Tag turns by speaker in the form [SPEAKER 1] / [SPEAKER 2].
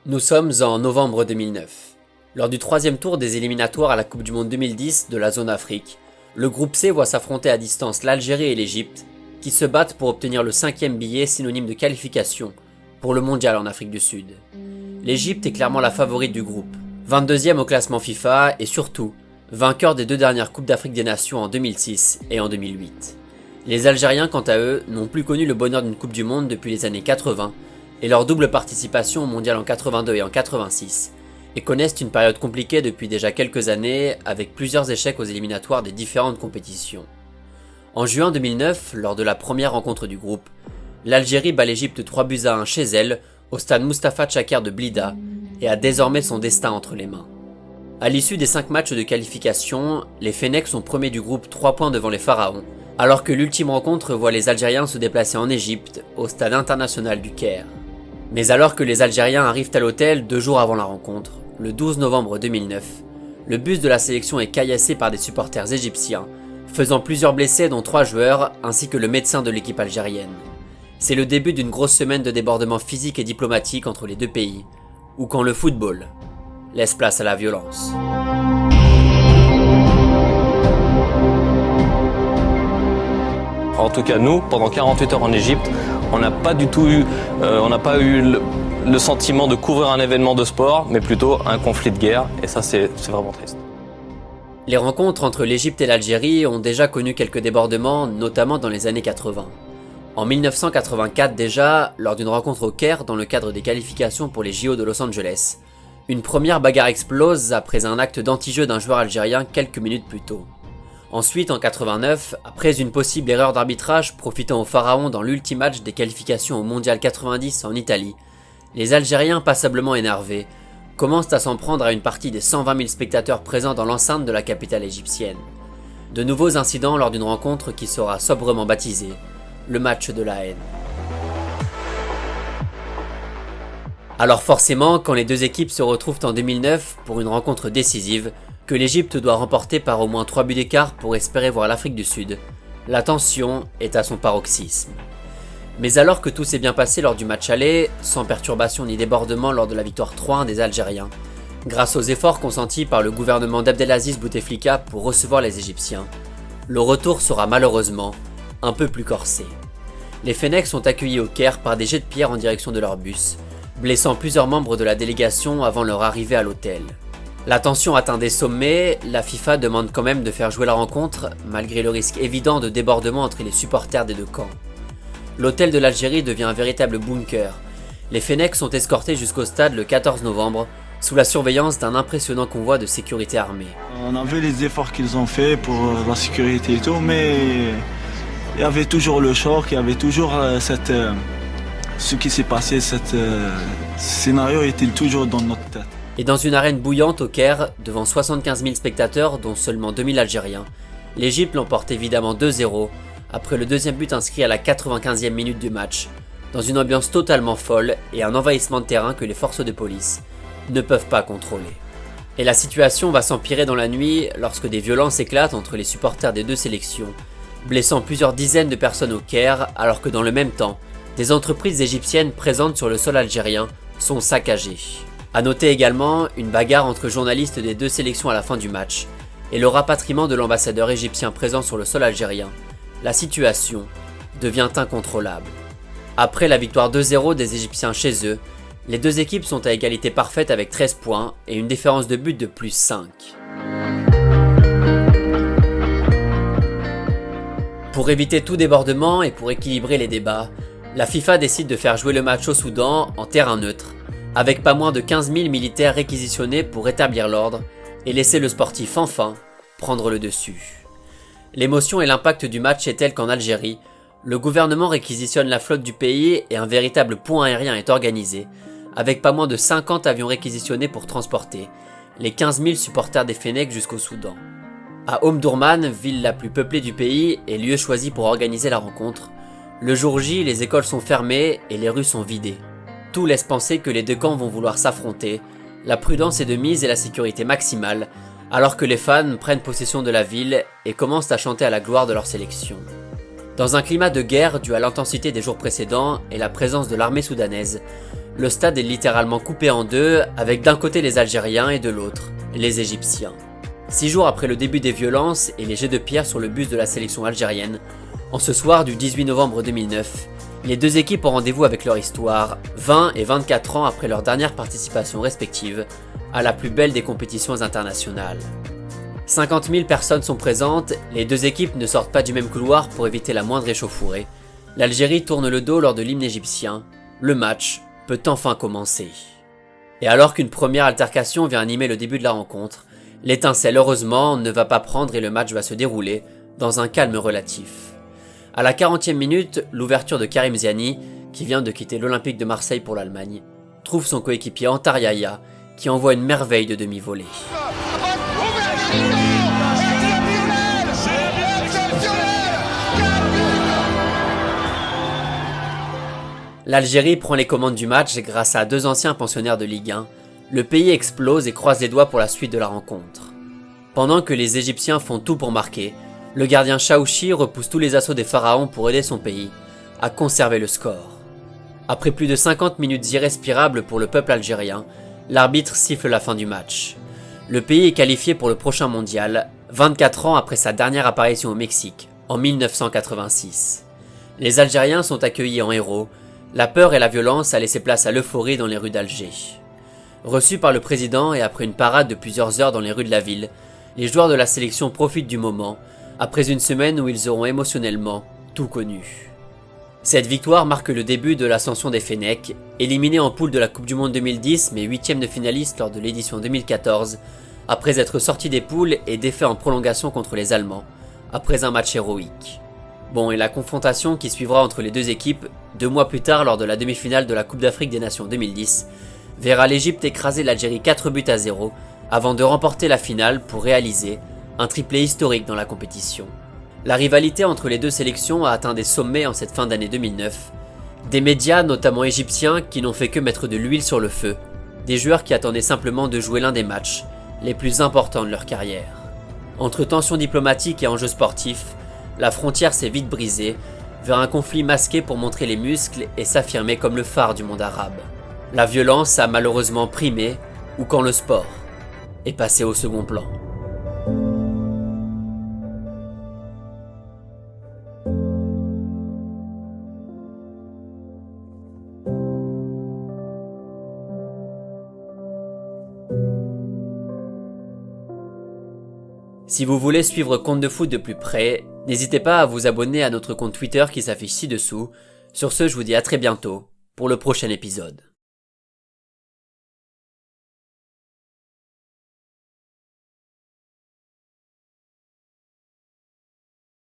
[SPEAKER 1] Nous sommes en novembre 2009. Lors du troisième tour des éliminatoires à la Coupe du Monde 2010 de la zone Afrique, le groupe C voit s'affronter à distance l'Algérie et l'Égypte, qui se battent pour obtenir le 5e billet synonyme de qualification pour le mondial en Afrique du Sud. L'Égypte est clairement la favorite du groupe, 22e au classement FIFA et surtout, vainqueur des deux dernières Coupes d'Afrique des Nations en 2006 et en 2008. Les Algériens, quant à eux, n'ont plus connu le bonheur d'une Coupe du Monde depuis les années 80, et leur double participation au mondial en 82 et en 86, et connaissent une période compliquée depuis déjà quelques années avec plusieurs échecs aux éliminatoires des différentes compétitions. En juin 2009, lors de la première rencontre du groupe, l'Algérie bat l'Égypte 3-1 chez elle, au stade Mustapha Tchaker de Blida, et a désormais son destin entre les mains. À l'issue des 5 matchs de qualification, les Fennecs sont premiers du groupe 3 points devant les Pharaons, alors que l'ultime rencontre voit les Algériens se déplacer en Égypte, au stade international du Caire. Mais alors que les Algériens arrivent à l'hôtel 2 jours avant la rencontre, le 12 novembre 2009, le bus de la sélection est caillassé par des supporters égyptiens, faisant plusieurs blessés dont 3 joueurs ainsi que le médecin de l'équipe algérienne. C'est le début d'une grosse semaine de débordements physiques et diplomatiques entre les deux pays, ou quand le football laisse place à la violence.
[SPEAKER 2] En tout cas, nous, pendant 48 heures en Égypte, on n'a pas eu le sentiment de couvrir un événement de sport, mais plutôt un conflit de guerre, et ça, c'est vraiment triste.
[SPEAKER 1] Les rencontres entre l'Égypte et l'Algérie ont déjà connu quelques débordements, notamment dans les années 80. En 1984 déjà, lors d'une rencontre au Caire dans le cadre des qualifications pour les JO de Los Angeles, une première bagarre explose après un acte d'anti-jeu d'un joueur algérien quelques minutes plus tôt. Ensuite, en 89, après une possible erreur d'arbitrage profitant aux Pharaons dans l'ultime match des qualifications au Mondial 90 en Italie, les Algériens passablement énervés commencent à s'en prendre à une partie des 120 000 spectateurs présents dans l'enceinte de la capitale égyptienne. De nouveaux incidents lors d'une rencontre qui sera sobrement baptisée le match de la haine. Alors forcément, quand les deux équipes se retrouvent en 2009 pour une rencontre décisive, que l'Égypte doit remporter par au moins 3 buts d'écart pour espérer voir l'Afrique du Sud, la tension est à son paroxysme. Mais alors que tout s'est bien passé lors du match aller, sans perturbation ni débordement lors de la victoire 3-1 des Algériens, grâce aux efforts consentis par le gouvernement d'Abdelaziz Bouteflika pour recevoir les Égyptiens, le retour sera malheureusement un peu plus corsé. Les Fennecs sont accueillis au Caire par des jets de pierre en direction de leur bus, blessant plusieurs membres de la délégation avant leur arrivée à l'hôtel. La tension atteint des sommets, la FIFA demande quand même de faire jouer la rencontre, malgré le risque évident de débordement entre les supporters des deux camps. L'hôtel de l'Algérie devient un véritable bunker. Les Fennecs sont escortés jusqu'au stade le 14 novembre, sous la surveillance d'un impressionnant convoi de sécurité armée.
[SPEAKER 3] On a vu les efforts qu'ils ont fait pour la sécurité et tout, mais il y avait toujours le choc, il y avait toujours ce qui s'est passé, ce scénario était toujours dans notre tête.
[SPEAKER 1] Et dans une arène bouillante au Caire, devant 75 000 spectateurs dont seulement 2 000 Algériens, l'Égypte l'emporte évidemment 2-0, après le deuxième but inscrit à la 95e minute du match, dans une ambiance totalement folle et un envahissement de terrain que les forces de police ne peuvent pas contrôler. Et la situation va s'empirer dans la nuit lorsque des violences éclatent entre les supporters des deux sélections, blessant plusieurs dizaines de personnes au Caire, alors que dans le même temps, des entreprises égyptiennes présentes sur le sol algérien sont saccagées. A noter également une bagarre entre journalistes des deux sélections à la fin du match, et le rapatriement de l'ambassadeur égyptien présent sur le sol algérien. La situation devient incontrôlable. Après la victoire 2-0 des Égyptiens chez eux, les deux équipes sont à égalité parfaite avec 13 points et une différence de but de plus 5. Pour éviter tout débordement et pour équilibrer les débats, la FIFA décide de faire jouer le match au Soudan en terrain neutre, avec pas moins de 15 000 militaires réquisitionnés pour rétablir l'ordre et laisser le sportif enfin prendre le dessus. L'émotion et l'impact du match est tel qu'en Algérie, le gouvernement réquisitionne la flotte du pays et un véritable pont aérien est organisé, avec pas moins de 50 avions réquisitionnés pour transporter les 15 000 supporters des Fennecs jusqu'au Soudan. À Omdurman, ville la plus peuplée du pays et lieu choisi pour organiser la rencontre, le jour J, les écoles sont fermées et les rues sont vidées. Tout laisse penser que les deux camps vont vouloir s'affronter, la prudence est de mise et la sécurité maximale, alors que les fans prennent possession de la ville et commencent à chanter à la gloire de leur sélection. Dans un climat de guerre dû à l'intensité des jours précédents et la présence de l'armée soudanaise, le stade est littéralement coupé en deux avec d'un côté les Algériens et de l'autre, les Égyptiens. 6 jours après le début des violences et les jets de pierre sur le bus de la sélection algérienne, en ce soir du 18 novembre 2009, les deux équipes ont rendez-vous avec leur histoire, 20 et 24 ans après leur dernière participation respective à la plus belle des compétitions internationales. 50 000 personnes sont présentes, les deux équipes ne sortent pas du même couloir pour éviter la moindre échauffourée. L'Algérie tourne le dos lors de l'hymne égyptien, le match peut enfin commencer. Et alors qu'une première altercation vient animer le début de la rencontre, l'étincelle heureusement ne va pas prendre et le match va se dérouler dans un calme relatif. À la 40e minute, l'ouverture de Karim Ziani, qui vient de quitter l'Olympique de Marseille pour l'Allemagne, trouve son coéquipier Antar Yahya, qui envoie une merveille de demi-volée. L'Algérie prend les commandes du match grâce à 2 anciens pensionnaires de Ligue 1. Le pays explose et croise les doigts pour la suite de la rencontre. Pendant que les Égyptiens font tout pour marquer, le gardien Chaouchi repousse tous les assauts des pharaons pour aider son pays à conserver le score. Après plus de 50 minutes irrespirables pour le peuple algérien, l'arbitre siffle la fin du match. Le pays est qualifié pour le prochain mondial, 24 ans après sa dernière apparition au Mexique, en 1986. Les Algériens sont accueillis en héros, la peur et la violence a laissé place à l'euphorie dans les rues d'Alger. Reçus par le président et après une parade de plusieurs heures dans les rues de la ville, les joueurs de la sélection profitent du moment, après une semaine où ils auront émotionnellement tout connu. Cette victoire marque le début de l'ascension des Fennecs, éliminés en poule de la Coupe du Monde 2010 mais 8e de finaliste lors de l'édition 2014, après être sortis des poules et défaits en prolongation contre les Allemands, après un match héroïque. Bon, et la confrontation qui suivra entre les deux équipes, 2 mois plus tard lors de la demi-finale de la Coupe d'Afrique des Nations 2010, verra l'Égypte écraser l'Algérie 4-0 avant de remporter la finale pour réaliser un triplé historique dans la compétition. La rivalité entre les deux sélections a atteint des sommets en cette fin d'année 2009. Des médias, notamment égyptiens, qui n'ont fait que mettre de l'huile sur le feu. Des joueurs qui attendaient simplement de jouer l'un des matchs les plus importants de leur carrière. Entre tensions diplomatiques et enjeux sportifs, la frontière s'est vite brisée vers un conflit masqué pour montrer les muscles et s'affirmer comme le phare du monde arabe. La violence a malheureusement primé, ou quand le sport est passé au second plan. Si vous voulez suivre Compte de Foot de plus près, n'hésitez pas à vous abonner à notre compte Twitter qui s'affiche ci-dessous. Sur ce, je vous dis à très bientôt pour le prochain épisode.